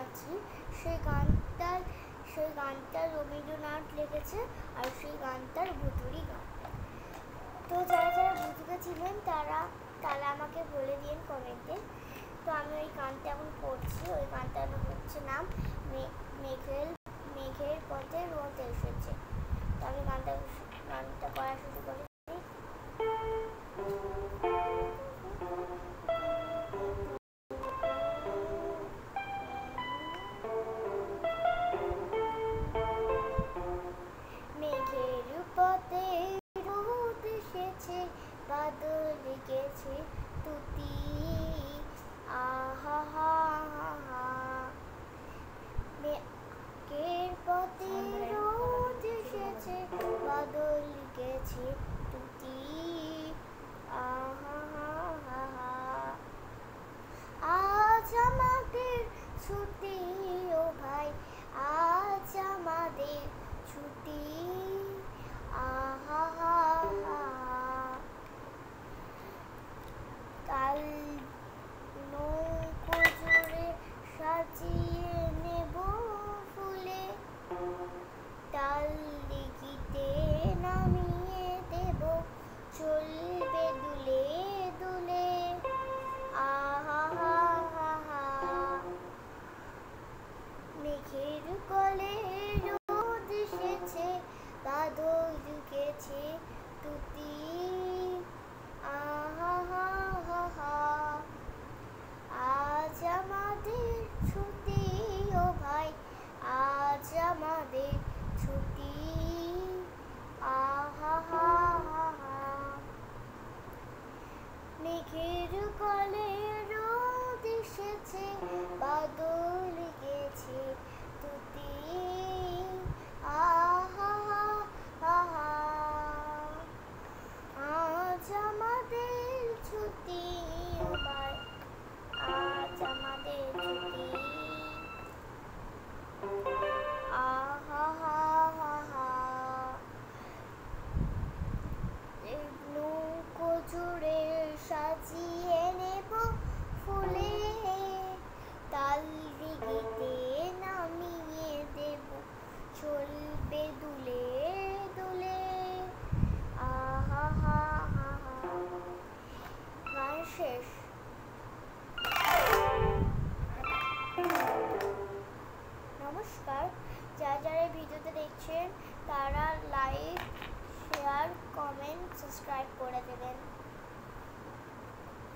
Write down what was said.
শোনাচ্ছি সেই গানটা রবীন্দ্রনাথ লিখেছে আর সেই গানটার ভুতুড়ি গান। তো যারা যারা ভুতুড়ে ছিলেন তারা আমাকে বলে দিন কমেন্টে। তো আমি ওই গানটা এখন করছি। ওই গানটার হচ্ছে নাম মেঘের পথে রোদ এসেছে। তো আমি গানটা করা শুরু করি। মেঘের পথে রোদ এসেছে, বাদল গেছে তুতি, আহা হা হা। মেঘের পথে রোদ এসেছে, বাদল গেছে তুতি, আহা হা হা। আজ আমাদের ছুটি ও ভাই, আজ আমাদের ছুটি, আহা হা হা। কাল নৌকো জোরে সাজিয়ে নেব ফুলে, ডাল দিঘিতে নামিয়ে দেব, চলবে দুলে দুলে, আহা হা হা হা। মেঘের কোলে রোদ এসেছে, বাদল গেছে তুতি, আহা হা হা হা। আজ আমাদের ছুটি ও ভাই, আজ আমাদের ছুটি, আহা হা হা হা। মেঘের কোলে রোদ এসেছে, বাদল গেছে তুতি, আহা হা হা। আজ আমাদের ছুটি ও ভাই, আজ আমাদের ছুটি, আহা হা হা। নৌকো জুড়ে সাজিয়ে নেব ফুলে, তাল দিঘিতে নামিয়ে দেব, চলবে দুলে দুলে, আহা হা হা হা। গান শেষ। নমস্কার। যারা যারা ভিডিওতে দেখছেন তারা লাইক, শেয়ার, কমেন্ট, সাবস্ক্রাইব করে দেবেন।